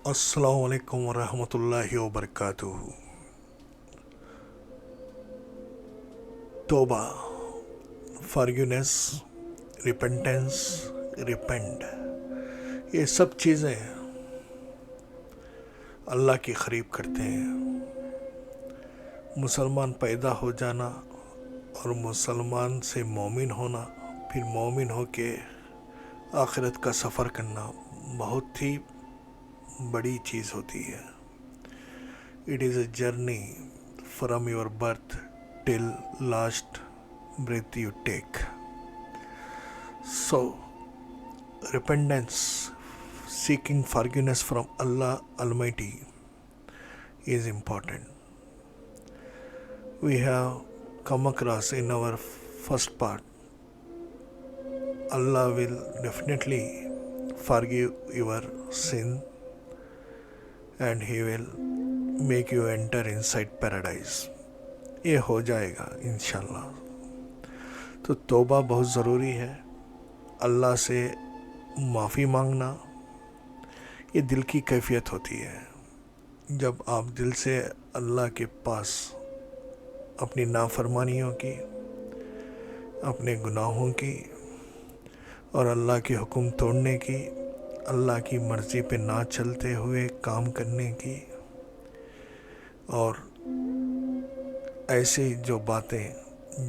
السلام علیکم ورحمۃ اللہ وبرکاتہ۔ توبہ، فارگونیس، ریپنٹنس، ریپنٹ، یہ سب چیزیں اللہ کی قریب کرتے ہیں۔ مسلمان پیدا ہو جانا اور مسلمان سے مومن ہونا، پھر مومن ہو کے آخرت کا سفر کرنا بہت ہی بڑی چیز ہوتی ہے۔ It is a journey from your birth till last breath you take. So, repentance, seeking forgiveness from Allah Almighty is important. We have come across in our first part, Allah will definitely forgive your sin and He will make you enter inside paradise. یہ ہو جائے گا انشاءاللہ۔ تو توبہ بہت ضروری ہے۔ اللہ سے معافی مانگنا یہ دل کی کیفیت ہوتی ہے۔ جب آپ دل سے اللہ کے پاس اپنی نافرمانیوں کی، اپنے گناہوں کی اور اللہ کے حکم توڑنے کی، اللہ کی مرضی پہ نہ چلتے ہوئے کام کرنے کی، اور ایسی جو باتیں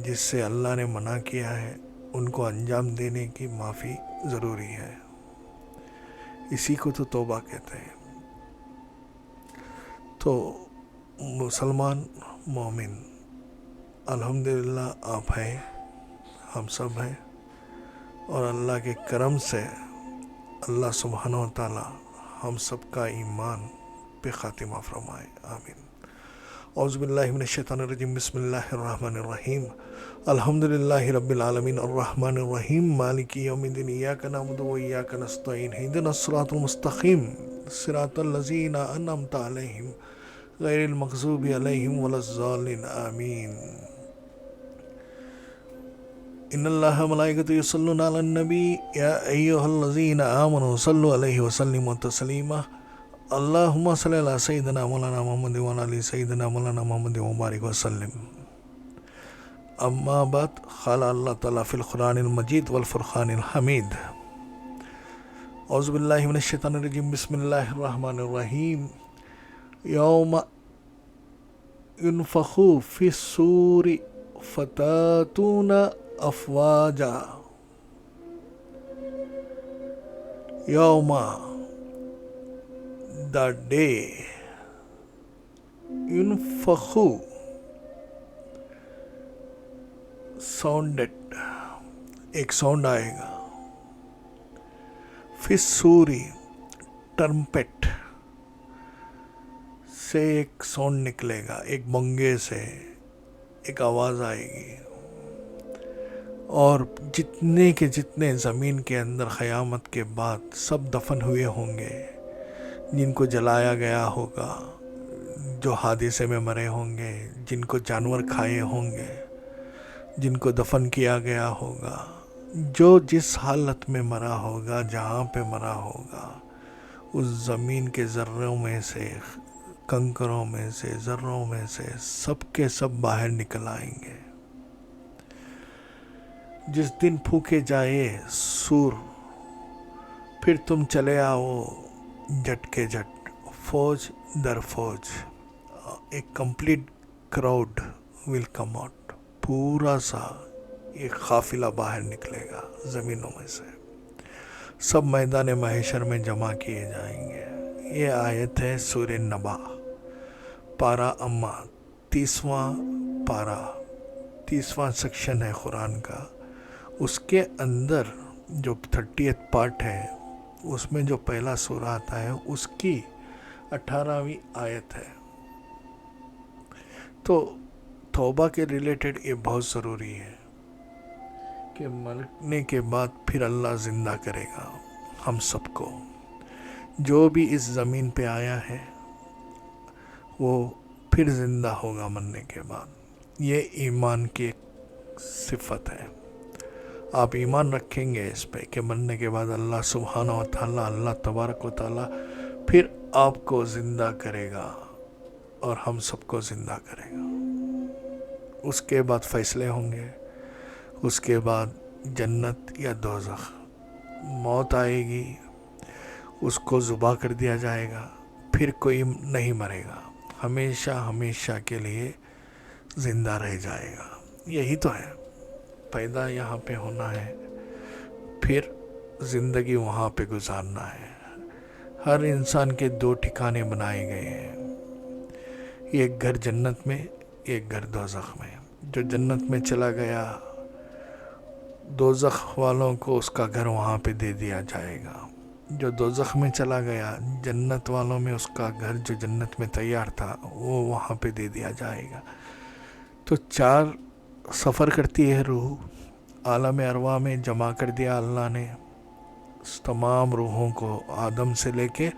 جس سے اللہ نے منع کیا ہے ان کو انجام دینے کی معافی ضروری ہے۔ اسی کو تو توبہ کہتے ہیں۔ تو مسلمان مومن الحمدللہ آپ ہیں، ہم سب ہیں، اور اللہ کے کرم سے اللہ سبحانہ و تعالی ہم سب کا ایمان پہ خاتمہ فرمائے، آمین۔ اعوذ باللہ من الشیطان الرجیم، بسم اللہ الرحمن الرحیم، الحمدللہ رب العالمین الرحمن الرحیم، مالک یوم الدین، ایاک نعبد و ایاک نستعین، اہدنا الصراط المستقیم، صراط الذین انعمت علیہم غیر المغضوب علیہم ولا الضالین، آمین۔ ان اللہ ملائکتہ یصلون علی النبی یا ایھا الذین آمنوا صلوا علیہ وسلموا تسلیما، اللہم صلی علی سیدنا مولانا محمد وعلی آل سیدنا مولانا محمد وبارک وسلم۔ اما بعد، قال اللہ تعالیٰ فی القرآن المجید والفرقان الحمید، اعوذ باللہ من الشیطان الرجیم، بسم اللہ الرحمن الرحیم، یوم ينفخ فی الصور فتاتون افواجا، یوم، the day، ينفخ، ساؤنڈڈ، ایک ساؤنڈ آئے گا، فی الصوری، ٹرمپٹ سے ایک ساؤنڈ نکلے گا، ایک بنگے سے ایک آواز آئے گی، اور جتنے کے جتنے زمین کے اندر قیامت کے بعد سب دفن ہوئے ہوں گے، جن کو جلایا گیا ہوگا، جو حادثے میں مرے ہوں گے، جن کو جانور کھائے ہوں گے، جن کو دفن کیا گیا ہوگا، جو جس حالت میں مرا ہوگا، جہاں پہ مرا ہوگا، اس زمین کے ذروں میں سے، کنکروں میں سے، ذروں میں سے سب کے سب باہر نکل آئیں گے۔ جس دن پھونکے جائے سور، پھر تم چلے آؤ جٹ کے جٹ، فوج در فوج، ایک کمپلیٹ کراؤڈ ول کم آؤٹ، پورا سا ایک قافلہ باہر نکلے گا زمینوں میں سے، سب میدان محشر میں جمع کیے جائیں گے۔ یہ آیت ہے سورہ نبا، پارہ اما، 30واں پارہ، 30واں سیکشن ہے قرآن کا۔ اس کے اندر جو 30th پارٹ ہے، اس میں جو پہلا سورہ آتا ہے، اس کی 18ویں آیت ہے۔ تو توبہ کے ریلیٹڈ یہ بہت ضروری ہے کہ مرنے کے بعد پھر اللہ زندہ کرے گا ہم سب کو۔ جو بھی اس زمین پہ آیا ہے وہ پھر زندہ ہوگا مرنے کے بعد۔ یہ ایمان کی ایک صفت ہے۔ آپ ایمان رکھیں گے اس پہ کہ مرنے کے بعد اللہ سبحانہ و تعالیٰ، اللہ تبارک و تعالیٰ پھر آپ کو زندہ کرے گا اور ہم سب کو زندہ کرے گا. اس کے بعد فیصلے ہوں گے. اس کے بعد جنت یا دوزخ. موت آئے گی, اس کو ذبح کر دیا جائے گا, پھر کوئی نہیں مرے گا, ہمیشہ ہمیشہ کے لیے زندہ رہ جائے گا. یہی تو ہے, پیدا یہاں پہ ہونا ہے, پھر زندگی وہاں پہ گزارنا ہے. ہر انسان کے 2 ٹھکانے بنائے گئے ہیں, ایک گھر جنت میں, ایک گھر دوزخ میں. جو جنت میں چلا گیا, دوزخ والوں کو اس کا گھر وہاں پہ دے دیا جائے گا. جو دوزخ میں چلا گیا, جنت والوں میں اس کا گھر جو جنت میں تیار تھا وہ وہاں پہ دے دیا جائے گا. تو 4 سفر کرتی ہے روح. عالم ارواح میں جمع کر دیا اللہ نے تمام روحوں کو, آدم سے لے کے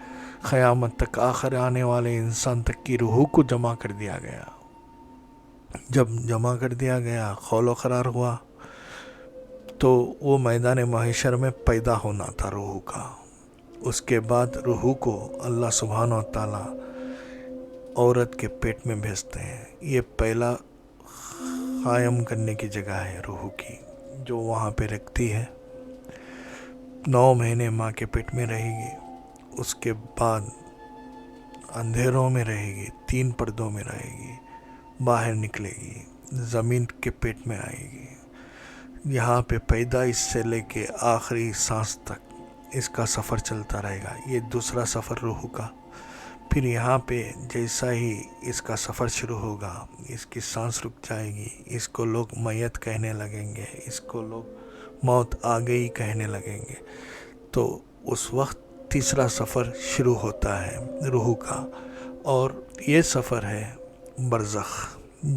قیامت تک, آخر آنے والے انسان تک کی روحوں کو جمع کر دیا گیا. جب جمع کر دیا گیا, قول و قرار ہوا, تو وہ میدان محشر میں پیدا ہونا تھا روح کا. اس کے بعد روح کو اللہ سبحانہ و تعالی عورت کے پیٹ میں بھیجتے ہیں. یہ پہلا قائم کرنے کی جگہ ہے روح کی, جو وہاں پہ رکھتی ہے. 9 مہینے ماں کے پیٹ میں رہے گی. اس کے بعد اندھیروں میں رہے گی, 3 پردوں میں رہے گی, باہر نکلے گی, زمین کے پیٹ میں آئے گی. یہاں پہ پیدائش سے لے کے آخری سانس تک اس کا سفر چلتا رہے گا. یہ دوسرا سفر روح کا. پھر یہاں پہ جیسا ہی اس کا سفر شروع ہوگا, اس کی سانس رک جائے گی, اس کو لوگ میت کہنے لگیں گے, اس کو لوگ موت آ گئی کہنے لگیں گے. تو اس وقت تیسرا سفر شروع ہوتا ہے روح کا. اور یہ سفر ہے برزخ,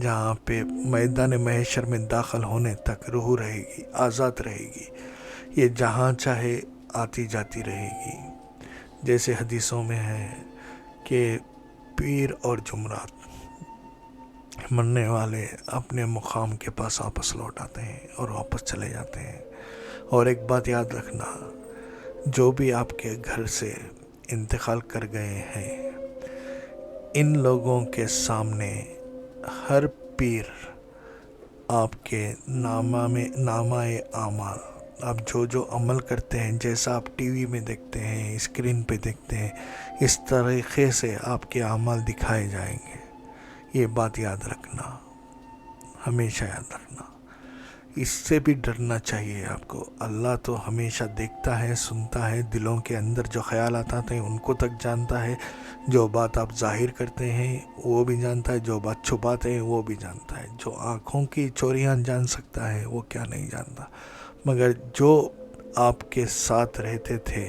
جہاں پہ میدان محشر میں داخل ہونے تک روح رہے گی, آزاد رہے گی. یہ جہاں چاہے آتی جاتی رہے گی. جیسے حدیثوں میں ہے کہ پیر اور جمعرات, مرنے والے اپنے مقام کے پاس واپس لوٹ آتے ہیں اور واپس چلے جاتے ہیں. اور ایک بات یاد رکھنا, جو بھی آپ کے گھر سے انتقال کر گئے ہیں, ان لوگوں کے سامنے ہر پیر آپ کے نامہ اعمال, آپ جو عمل کرتے ہیں, جیسا آپ ٹی وی میں دیکھتے ہیں, اسکرین پہ دیکھتے ہیں, اس طریقے سے آپ کے اعمال دکھائے جائیں گے. یہ بات یاد رکھنا, ہمیشہ یاد رکھنا. اس سے بھی ڈرنا چاہیے آپ کو. اللہ تو ہمیشہ دیکھتا ہے, سنتا ہے, دلوں کے اندر جو خیالات آتے ہیں ان کو تک جانتا ہے. جو بات آپ ظاہر کرتے ہیں وہ بھی جانتا ہے, جو بات چھپاتے ہیں وہ بھی جانتا ہے. جو آنکھوں کی چوریاں جان سکتا ہے وہ کیا نہیں جانتا. مگر جو آپ کے ساتھ رہتے تھے,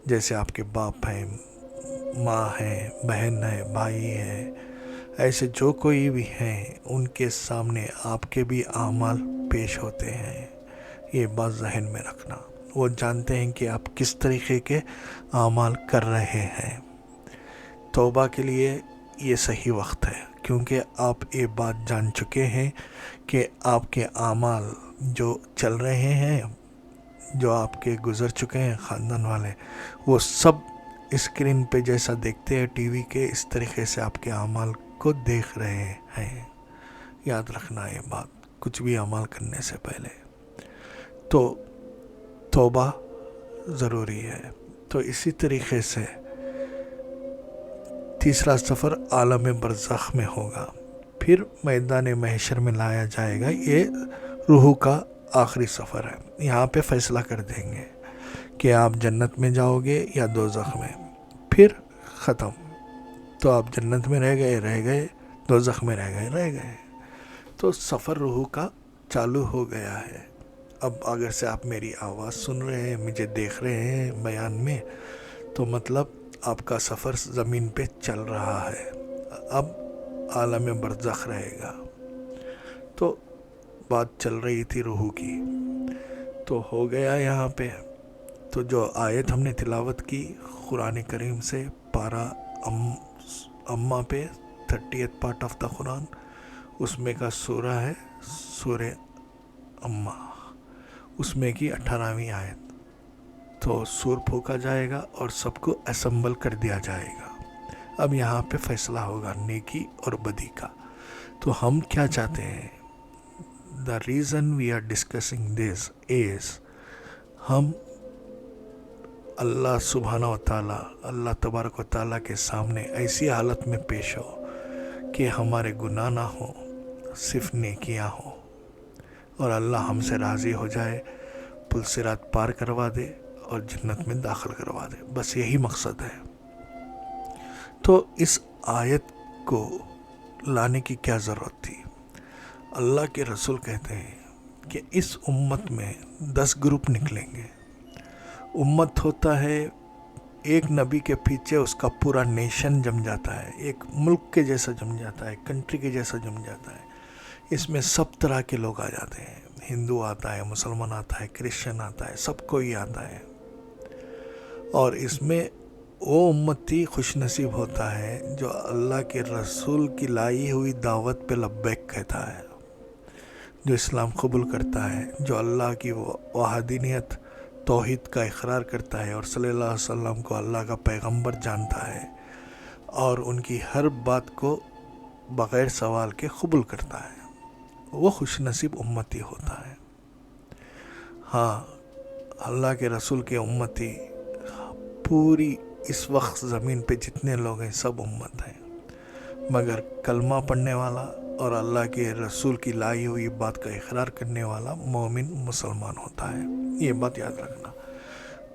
جیسے آپ کے باپ ہیں, ماں ہیں, بہن ہے, بھائی ہے, ایسے جو کوئی بھی ہیں, ان کے سامنے آپ کے بھی اعمال پیش ہوتے ہیں. یہ بات ذہن میں رکھنا. وہ جانتے ہیں کہ آپ کس طریقے کے اعمال کر رہے ہیں. توبہ کے لیے یہ صحیح وقت ہے, کیونکہ آپ یہ بات جان چکے ہیں کہ آپ کے اعمال جو چل رہے ہیں, جو آپ کے گزر چکے ہیں خاندان والے, وہ سب اسکرین پہ جیسا دیکھتے ہیں ٹی وی کے, اس طریقے سے آپ کے اعمال کو دیکھ رہے ہیں. یاد رکھنا یہ بات کچھ بھی عمل کرنے سے پہلے. تو توبہ ضروری ہے. تو اسی طریقے سے تیسرا سفر عالم برزخ میں ہوگا. پھر میدان محشر میں لایا جائے گا. یہ روح کا آخری سفر ہے. یہاں پہ فیصلہ کر دیں گے کہ آپ جنت میں جاؤ گے یا دوزخ میں. پھر ختم. تو آپ جنت میں رہ گئے, دوزخ میں رہ گئے. تو سفر روح کا چالو ہو گیا ہے. اب اگر سے آپ میری آواز سن رہے ہیں, مجھے دیکھ رہے ہیں بیان میں, تو مطلب آپ کا سفر زمین پہ چل رہا ہے. اب عالم برزخ رہے گا. تو بات چل رہی تھی روح کی, تو ہو گیا یہاں پہ. تو جو آیت ہم نے تلاوت کی قرآن کریم سے, پارہ اما پہ 30th پارٹ آف دا قرآن, اس میں کا سورہ ہے سورہ اما, اس میں کی 18ویں آیت. تو تو سور پھونکا جائے گا اور سب کو اسمبل کر دیا جائے گا. اب یہاں پہ فیصلہ ہوگا نیکی اور بدی کا. تو ہم کیا چاہتے ہیں؟ The reason we are discussing this is ہم اللہ سبحانہ و تعالیٰ، اللہ تبارک و تعالیٰ کے سامنے ایسی حالت میں پیش ہو کہ ہمارے گناہ نہ ہوں، صرف نیکیاں ہوں، اور اللہ ہم سے راضی ہو جائے، پل صراط پار کروا دے اور جنت میں داخل کروا دے. بس یہی مقصد ہے. تو اس آیت کو لانے کی کیا ضرورت تھی؟ اللہ کے رسول کہتے ہیں کہ اس امت میں 10 گروپ نکلیں گے. امت ہوتا ہے ایک نبی کے پیچھے اس کا پورا نیشن جم جاتا ہے، ایک ملک کے جیسا جم جاتا ہے، کنٹری کے جیسا جم جاتا ہے. اس میں سب طرح کے لوگ آ جاتے ہیں. ہندو آتا ہے، مسلمان آتا ہے، کرسچن آتا ہے، سب کوئی آتا ہے. اور اس میں وہ امتی خوش نصیب ہوتا ہے جو اللہ کے رسول کی لائی ہوئی دعوت پہ لبیک کہتا ہے، جو اسلام قبول کرتا ہے، جو اللہ کی وحدانیت توحید کا اقرار کرتا ہے اور صلی اللہ علیہ وسلم کو اللہ کا پیغمبر جانتا ہے اور ان کی ہر بات کو بغیر سوال کے قبول کرتا ہے. وہ خوش نصیب امتی ہوتا ہے. ہاں، اللہ کے رسول کے امتی پوری اس وقت زمین پہ جتنے لوگ ہیں سب امت ہیں، مگر کلمہ پڑھنے والا اور اللہ کے رسول کی لائی ہوئی بات کا اقرار کرنے والا مومن مسلمان ہوتا ہے. یہ بات یاد رکھنا.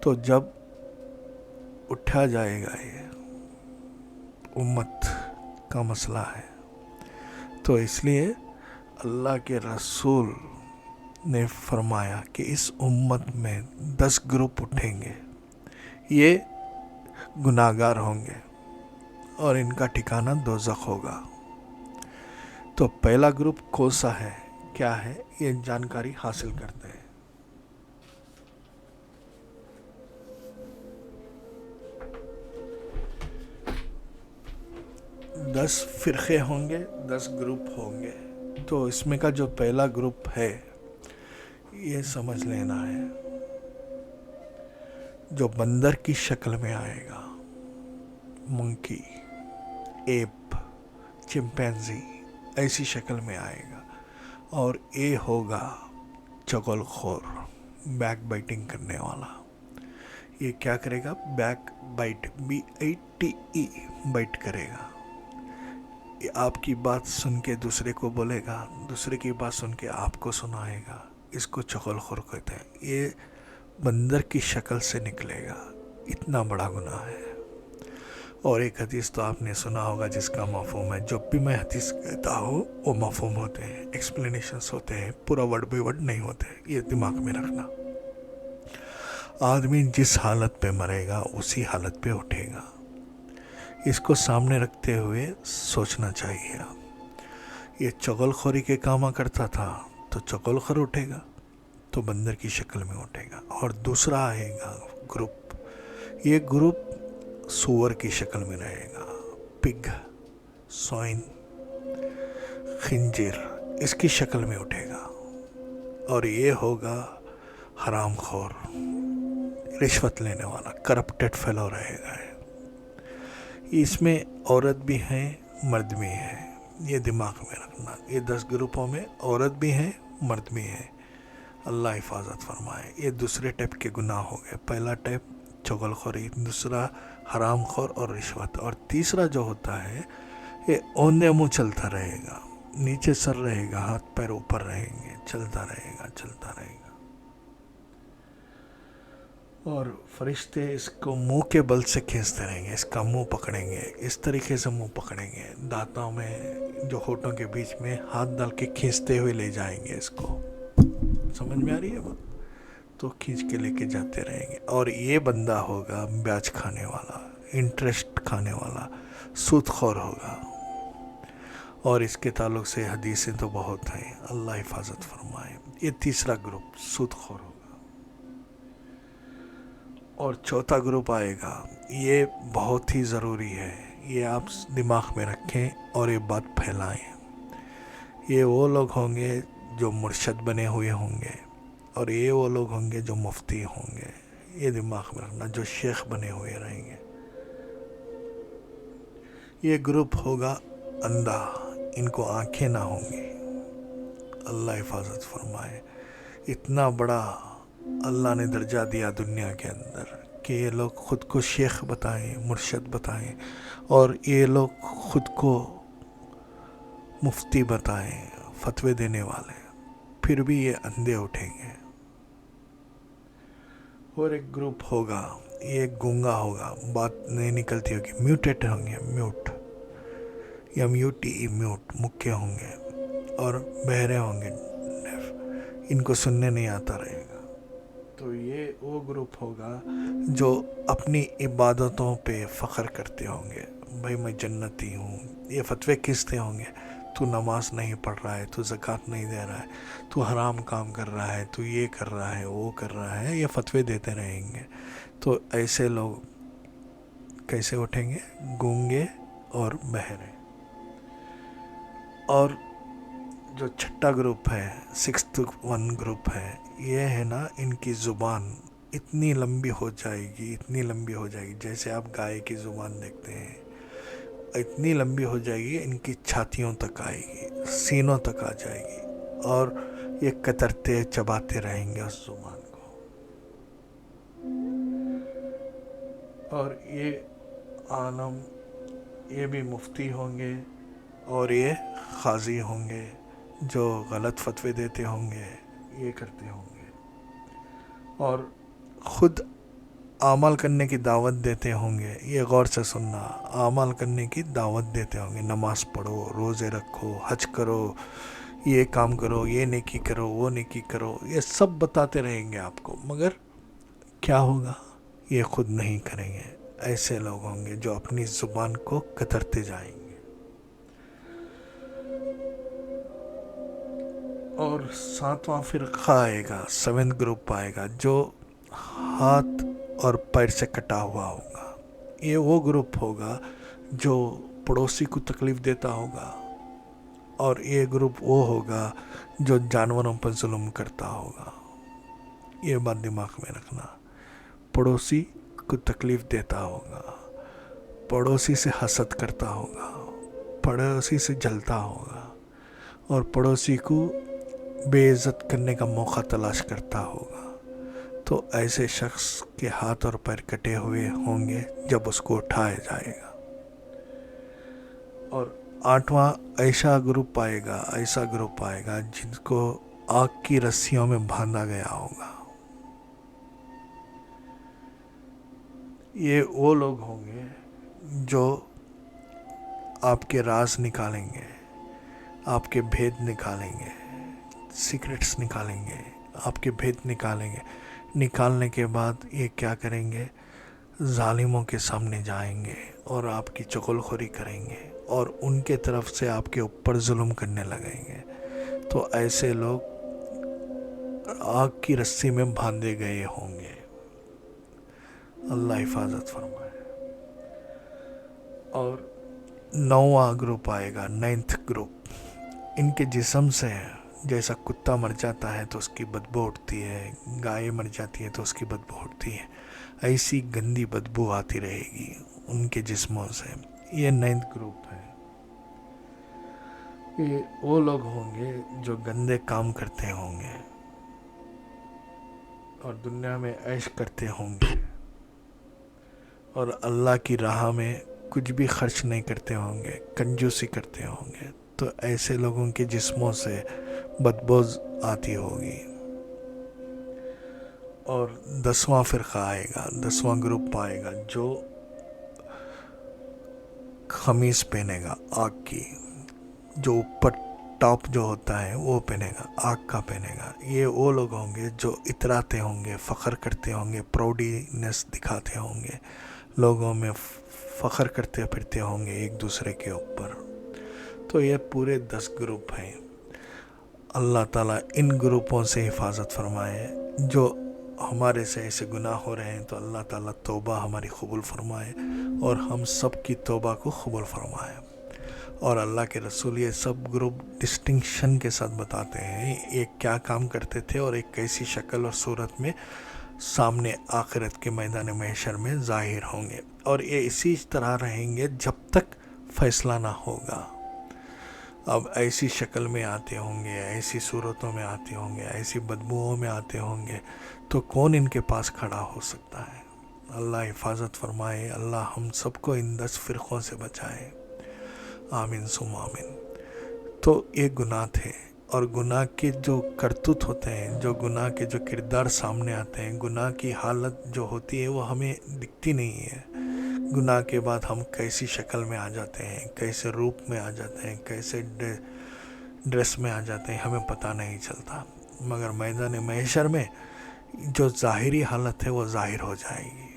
تو جب اٹھا جائے گا یہ امت کا مسئلہ ہے، تو اس لیے اللہ کے رسول نے فرمایا کہ اس امت میں 10 گروپ اٹھیں گے. یہ گناہگار ہوں گے اور ان کا ٹھکانہ دوزخ ہوگا. تو پہلا گروپ کون سا ہے، کیا ہے، یہ جانکاری حاصل کرتے ہیں. 10 فرقے ہوں گے، 10 گروپ ہوں گے. تو اس میں کا جو پہلا گروپ ہے یہ سمجھ لینا ہے، جو بندر کی شکل میں آئے گا، منکی، ایپ، چمپینزی، ایسی شکل میں آئے گا. اور یہ ہوگا چغل خور، بیک بائٹنگ کرنے والا. یہ کیا کرے گا؟ بیک بائٹ، BITE، بائٹ کرے گا. یہ آپ کی بات سن کے دوسرے کو بولے گا، دوسرے کی بات سن کے آپ کو سنائے گا. اس کو چغل خور کہتے ہیں. یہ بندر کی شکل سے نکلے گا. اتنا بڑا گناہ ہے. اور ایک حدیث تو آپ نے سنا ہوگا جس کا مفہوم ہے، جب بھی میں حدیث کہتا ہوں وہ مفہوم ہوتے ہیں، ایکسپلینیشنز ہوتے ہیں، پورا ورڈ بائی ورڈ نہیں ہوتے. یہ دماغ میں رکھنا. آدمی جس حالت پہ مرے گا اسی حالت پہ اٹھے گا. اس کو سامنے رکھتے ہوئے سوچنا چاہیے. یہ چغل خوری کے کام کرتا تھا تو چغل خور اٹھے گا تو بندر کی شکل میں اٹھے گا. اور دوسرا آئے گا گروپ، یہ گروپ سور کی شکل میں رہے گا، پگ، سوائن، خنزیر، اس کی شکل میں اٹھے گا. اور یہ ہوگا حرام خور، رشوت لینے والا، کرپٹڈ فیلو رہے گا. اس میں عورت بھی ہیں، مرد بھی ہیں. یہ دماغ میں رکھنا. یہ 10 گروپوں میں عورت بھی ہیں، مرد بھی ہیں. اللہ حفاظت فرمائے. یہ دوسرے ٹائپ کے گناہ ہو گئے. پہلا ٹائپ چغل خوری، دوسرا حرام خور اور رشوت، اور تیسرا جو ہوتا ہے یہ اوندے منہ چلتا رہے گا، نیچے سر رہے گا، ہاتھ پیر اوپر رہیں گے، چلتا رہے گا چلتا رہے گا. اور فرشتے اس کو منہ کے بل سے کھینچتے رہیں گے، اس کا منہ پکڑیں گے، اس طریقے سے منہ پکڑیں گے، دانتوں میں جو ہونٹوں کے بیچ میں ہاتھ ڈال کے کھینچتے ہوئے لے جائیں گے. اس کو سمجھ میں آ رہی ہے بات؟ تو کھینچ کے لے کے جاتے رہیں گے. اور یہ بندہ ہوگا بیاج کھانے والا، انٹرسٹ کھانے والا، سود خور ہوگا. اور اس کے تعلق سے حدیثیں تو بہت ہیں، اللہ حفاظت فرمائے. یہ تیسرا گروپ سود خور ہوگا. اور چوتھا گروپ آئے گا، یہ بہت ہی ضروری ہے، یہ آپ دماغ میں رکھیں اور یہ بات پھیلائیں. یہ وہ لوگ ہوں گے جو مرشد بنے ہوئے ہوں گے، اور یہ وہ لوگ ہوں گے جو مفتی ہوں گے. یہ دماغ میں رکھنا، جو شیخ بنے ہوئے رہیں گے. یہ گروپ ہوگا اندھا، ان کو آنکھیں نہ ہوں گی. اللہ حفاظت فرمائے. اتنا بڑا اللہ نے درجہ دیا دنیا کے اندر کہ یہ لوگ خود کو شیخ بتائیں، مرشد بتائیں، اور یہ لوگ خود کو مفتی بتائیں، فتوے دینے والے، پھر بھی یہ اندھے اٹھیں گے. اور ایک گروپ ہوگا، یہ گونگا ہوگا، بات نہیں نکلتی ہوگی، میوٹیٹ ہوں گے، میوٹ یا میوٹی، میوٹ، مکے ہوں گے اور بہرے ہوں گے، ان کو سننے نہیں آتا رہے گا. تو یہ وہ گروپ ہوگا جو اپنی عبادتوں پہ فخر کرتے ہوں گے. بھائی میں جنتی ہوں. یہ فتوے کھینچتے ہوں گے، تو نماز نہیں پڑھ رہا ہے، تو زکوٰۃ نہیں دے رہا ہے، تو حرام کام کر رہا ہے، تو یہ کر رہا ہے، وہ کر رہا ہے، یہ فتوے دیتے رہیں گے. تو ایسے لوگ کیسے اٹھیں گے؟ گونگے اور بہرے. اور جو چھٹا گروپ ہے، 6th ون گروپ ہے، یہ ہے نا، ان کی زبان اتنی لمبی ہو جائے گی، اتنی لمبی ہو جائے گی، جیسے آپ گائے کی زبان دیکھتے ہیں، اتنی لمبی ہو جائے گی، ان کی چھاتیوں تک آئے گی، سینوں تک آ جائے گی، اور یہ کترتے چباتے رہیں گے اس زبان کو. اور یہ عالم، یہ بھی مفتی ہوں گے اور یہ قاضی ہوں گے، جو غلط فتوے دیتے ہوں گے، یہ کرتے ہوں گے، اور خود اعمال کرنے کی دعوت دیتے ہوں گے. یہ غور سے سننا، اعمال کرنے کی دعوت دیتے ہوں گے، نماز پڑھو، روزے رکھو، حج کرو، یہ کام کرو، یہ نیکی کرو، وہ نیکی کرو، یہ سب بتاتے رہیں گے آپ کو، مگر کیا ہوگا؟ یہ خود نہیں کریں گے. ایسے لوگ ہوں گے جو اپنی زبان کو کترتے جائیں گے. اور 7واں فرقہ آئے گا، 7th گروپ آئے گا، جو ہاتھ اور پیر سے کٹا ہوا ہوگا. یہ وہ گروپ ہوگا جو پڑوسی کو تکلیف دیتا ہوگا. اور یہ گروپ وہ ہوگا جو جانوروں پر ظلم کرتا ہوگا. یہ بات دماغ میں رکھنا. پڑوسی کو تکلیف دیتا ہوگا، پڑوسی سے حسد کرتا ہوگا، پڑوسی سے جلتا ہوگا، اور پڑوسی کو بے عزت کرنے کا موقع تلاش کرتا ہوگا. تو ایسے شخص کے ہاتھ اور پیر کٹے ہوئے ہوں گے جب اس کو اٹھایا جائے گا. اور 8واں ایسا گروپ آئے گا جن کو آگ کی رسیوں میں باندھا گیا ہوگا. یہ وہ لوگ ہوں گے جو آپ کے راز نکالیں گے، آپ کے بھید نکالیں گے، سیکرٹس نکالیں گے، آپ کے بھید نکالیں گے. نکالنے کے بعد یہ کیا کریں گے؟ ظالموں کے سامنے جائیں گے اور آپ کی چغلخوری کریں گے، اور ان کے طرف سے آپ کے اوپر ظلم کرنے لگیں گے. تو ایسے لوگ آگ کی رسی میں باندھے گئے ہوں گے. اللہ حفاظت فرمائے. اور 9واں گروپ آئے گا، 9th گروپ. ان کے جسم سے جیسا کتا مر جاتا ہے تو اس کی بدبو اٹھتی ہے، گائے مر جاتی ہے تو اس کی بدبو اٹھتی ہے، ایسی گندی بدبو آتی رہے گی ان کے جسموں سے. یہ 9th گروپ ہے. یہ وہ لوگ ہوں گے جو گندے کام کرتے ہوں گے اور دنیا میں عیش کرتے ہوں گے، اور اللہ کی راہ میں کچھ بھی خرچ نہیں کرتے ہوں گے، کنجوسی کرتے ہوں گے. تو ایسے لوگوں کے جسموں سے بدبو آتی ہوگی. اور 10واں فرقہ آئے گا، 10واں گروپ آئے گا جو خمیس پہنے گا آگ کی، جو اوپر ٹاپ جو ہوتا ہے وہ پہنے گا، آگ کا پہنے گا. یہ وہ لوگ ہوں گے جو اتراتے ہوں گے، فخر کرتے ہوں گے، پراؤڈینس دکھاتے ہوں گے، لوگوں میں فخر کرتے پھرتے ہوں گے ایک دوسرے کے اوپر. تو یہ پورے 10 گروپ ہیں. اللہ تعالیٰ ان گروپوں سے حفاظت فرمائے. جو ہمارے سے ایسے گناہ ہو رہے ہیں تو اللہ تعالیٰ توبہ ہماری قبول فرمائے، اور ہم سب کی توبہ کو قبول فرمائے. اور اللہ کے رسول یہ سب گروپ ڈسٹنکشن کے ساتھ بتاتے ہیں یہ کیا کام کرتے تھے اور ایک کیسی شکل اور صورت میں سامنے آخرت کے میدان محشر میں ظاہر ہوں گے، اور یہ اسی طرح رہیں گے جب تک فیصلہ نہ ہوگا۔ اب ایسی شکل میں آتے ہوں گے، ایسی صورتوں میں آتے ہوں گے، ایسی بدبوؤں میں آتے ہوں گے، تو کون ان کے پاس کھڑا ہو سکتا ہے؟ اللہ حفاظت فرمائے، اللہ ہم سب کو ان 10 فرقوں سے بچائے، آمین ثم آمین۔ تو یہ گناہ تھے، اور گناہ کے جو کرتوت ہوتے ہیں، جو گناہ کے جو کردار سامنے آتے ہیں، گناہ کی حالت جو ہوتی ہے وہ ہمیں دکھتی نہیں ہے۔ گناہ کے بعد ہم کیسی شکل میں آ جاتے ہیں، کیسے روپ میں آ جاتے ہیں، کیسے ڈریس میں آ جاتے ہیں، ہمیں پتہ نہیں چلتا، مگر میدان محشر میں جو ظاہری حالت ہے وہ ظاہر ہو جائے گی۔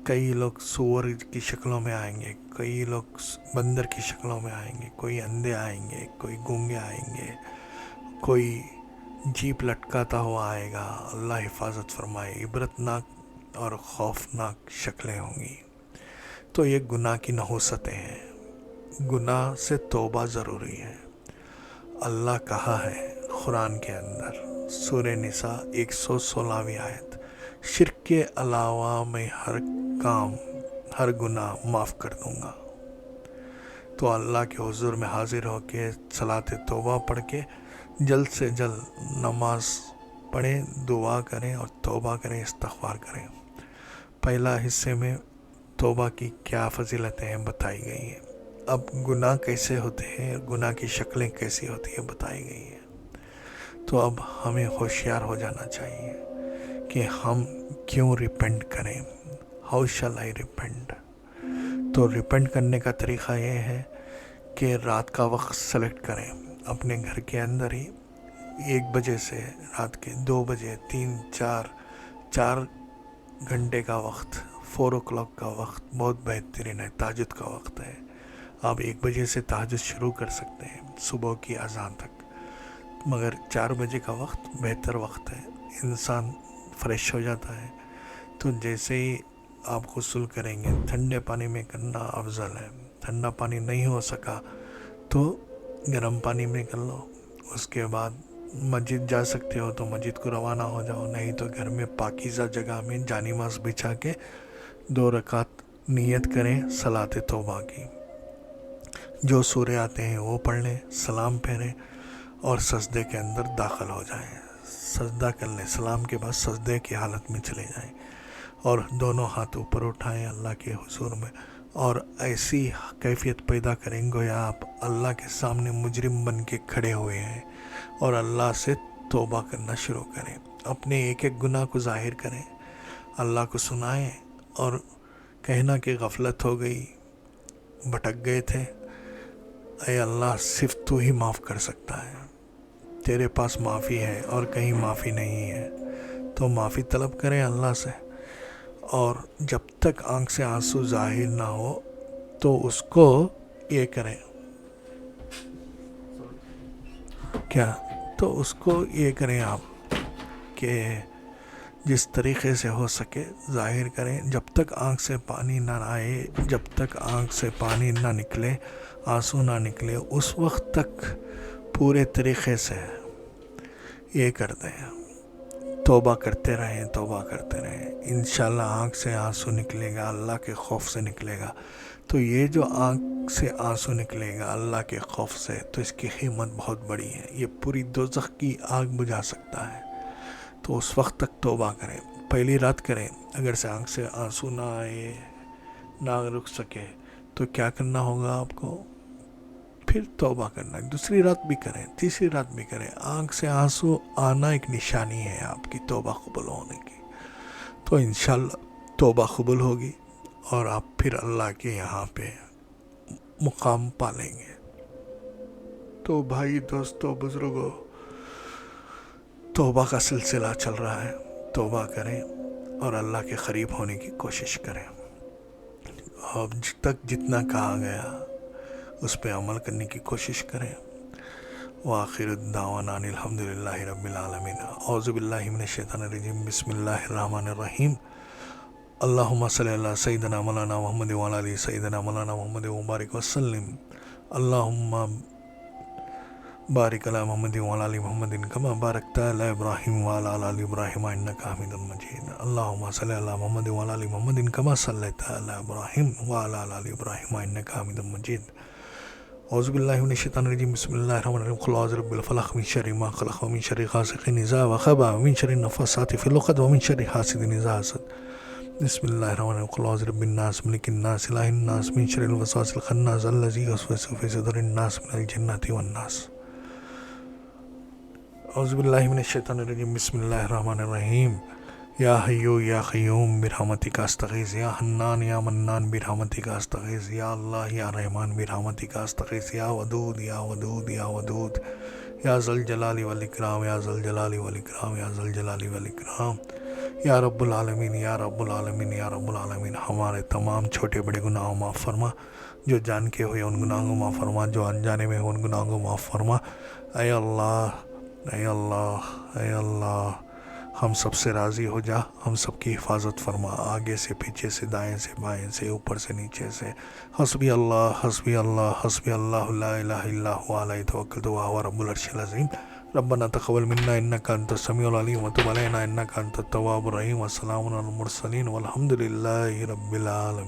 کئی لوگ سور کی شکلوں میں آئیں گے، کئی لوگ بندر کی شکلوں میں آئیں گے، کوئی اندھے آئیں گے، کوئی گونگے آئیں گے، کوئی جیپ لٹکاتا ہوا آئے گا۔ اللہ حفاظت فرمائے، عبرتناک اور خوفناک شکلیں ہوں گی۔ تو یہ گناہ کی نحوستیں ہیں، گناہ سے توبہ ضروری ہے۔ اللہ کہا ہے قرآن کے اندر، سورہ نساء 116ویں آیت، شرک کے علاوہ میں ہر کام، ہر گناہ معاف کر دوں گا۔ تو اللہ کے حضور میں حاضر ہو کے صلاۃ توبہ پڑھ کے جلد سے جلد نماز پڑھیں، دعا کریں اور توبہ کریں، استغفار کریں۔ پہلا حصے میں توبہ کی کیا فضیلتیں ہیں بتائی گئی ہیں، اب گناہ کیسے ہوتے ہیں، گناہ کی شکلیں کیسی ہوتی ہیں بتائی گئی ہیں۔ تو اب ہمیں ہوشیار ہو جانا چاہیے کہ ہم کیوں ریپینٹ کریں، ہاؤ شل آئی ریپینٹ۔ تو ریپینٹ کرنے کا طریقہ یہ ہے کہ رات کا وقت سلیکٹ کریں، اپنے گھر کے اندر ہی 1 بجے سے رات کے 2 بجے، 3، 4 گھنٹے کا وقت، 4 o'clock کا وقت بہت بہترین ہے، تہجد کا وقت ہے۔ آپ 1 بجے سے تہجد شروع کر سکتے ہیں صبح کی اذان تک، مگر 4 بجے کا وقت بہتر وقت ہے، انسان فریش ہو جاتا ہے۔ تو جیسے ہی آپ غسل کریں گے، ٹھنڈے پانی میں کرنا افضل ہے، ٹھنڈا پانی نہیں ہو سکا تو گرم پانی میں کر لو۔ اس کے بعد مسجد جا سکتے ہو تو مسجد کو روانہ ہو جاؤ، نہیں تو گھر میں پاکیزہ جگہ میں جانماز بچھا کے 2 رکعت نیت کریں صلاۃ توبہ کی، جو سورے آتے ہیں وہ پڑھ لیں، سلام پھیریں اور سجدے کے اندر داخل ہو جائیں، سجدہ کر لیں، سلام کے بعد سجدے کی حالت میں چلے جائیں اور دونوں ہاتھ اوپر اٹھائیں اللہ کے حضور میں، اور ایسی کیفیت پیدا کریں گویا آپ اللہ کے سامنے مجرم بن کے کھڑے ہوئے ہیں، اور اللہ سے توبہ کرنا شروع کریں، اپنے ایک ایک گناہ کو ظاہر کریں، اللہ کو سنائیں اور کہنا کہ غفلت ہو گئی، بھٹک گئے تھے، اے اللہ صرف تو ہی معاف کر سکتا ہے، تیرے پاس معافی ہے اور کہیں معافی نہیں ہے، تو معافی طلب کریں اللہ سے، اور جب تک آنکھ سے آنسو ظاہر نہ ہو تو اس کو یہ کریں، کیا تو اس کو یہ کریں آپ کہ جس طریقے سے ہو سکے ظاہر کریں، جب تک آنکھ سے پانی نہ آئے، جب تک آنکھ سے پانی نہ نکلے، آنسو نہ نکلے، اس وقت تک پورے طریقے سے یہ کر دیں، توبہ کرتے رہیں، توبہ کرتے رہیں، انشاءاللہ آنکھ سے آنسو نکلے گا، اللہ کے خوف سے نکلے گا۔ تو یہ جو آنکھ سے آنسو نکلے گا اللہ کے خوف سے، تو اس کی قیمت بہت بڑی ہے، یہ پوری دوزخ کی آگ بجھا سکتا ہے۔ تو اس وقت تک توبہ کریں، پہلی رات کریں، اگر سے آنکھ سے آنسو نہ آئے، نہ رک سکے تو کیا کرنا ہوگا آپ کو؟ پھر توبہ کرنا، دوسری رات بھی کریں، تیسری رات بھی کریں، آنکھ سے آنسو آنا ایک نشانی ہے آپ کی توبہ قبول ہونے کی، تو انشاءاللہ توبہ قبول ہوگی اور آپ پھر اللہ کے یہاں پہ مقام پالیں گے۔ تو بھائی، دوستو، بزرگوں، توبہ کا سلسلہ چل رہا ہے، توبہ کریں اور اللہ کے قریب ہونے کی کوشش کریں، اور جتنا کہا گیا اس پہ عمل کرنے کی کوشش کریں۔ وآخر دعوانا ان الحمدللہ رب العالمین۔ اعوذ باللہ من الشیطان الرجیم، بسم اللہ الرحمن الرحیم۔ اللہم صلی علی سیدنا مولانا محمد وعلی آل سیدنا مولانا محمد وبارک وسلم۔ اللہم بارک علی محمد وعلی آل محمد کما بارکت علی ابراہیم وعلی آل ابراہیم انک حمید مجید اللہم صلی علی محمد وعلی آل محمد کما صلیت علی ابراہیم وعلی آل ابراہیم انک حمید مجید اعوذ باللہ من الشیطان الرجیم بسم اللہ الرحمن الرحیم قل اعوذ برب الفلق من شر ما خلق ومن شر غاسق اذا وقب ومن شر النفاثات في العقد ومن شر حاسد اذا حسد بسم اللہ الرحمن الرحیم قل اعوذ برب الناس ملک الناس الہ الناس من شر الوسواس الخناس الذی یوسوس فی صدور الناس من الجنۃ والناس اعوذ باللہ من الشیطان الرجیم بسم اللہ الرحمن الرحیم یا حیو یا قیوم برحمتک استغیث یا حنان یا منان برحمتک استغیث یا اللہ یا رحمان برحمتک استغیث یا ودود یا ودود یا ودود یا ذا الجلال والاکرام یا ذا الجلال والاکرام یا ذا الجلال والاکرام یا رب العالمین یا رب العالمین یا رب العالمین ہمارے تمام چھوٹے بڑے گناہوں معاف فرما، جو جان کے ہوئے ان گناہوں کو معاف فرما، جو انجانے میں ان گناہوں کو معاف فرما۔ اے اللہ اے اللہ اے اللہ ہم سب سے راضی ہو جا، ہم سب کی حفاظت فرما، آگے سے پیچھے سے دائیں سے بائیں سے اوپر سے نیچے سے۔ حسبی اللہ حسبی اللہ حسبی اللہ لا الہ الا هو علیہ توکلت وهو رب العرش العظیم۔ ربنا تقبل منا انک انت السمیع العلیم وتب علینا انک انت التواب الرحیم۔ والسلام علی المرسلین والحمد للہ رب العالمین۔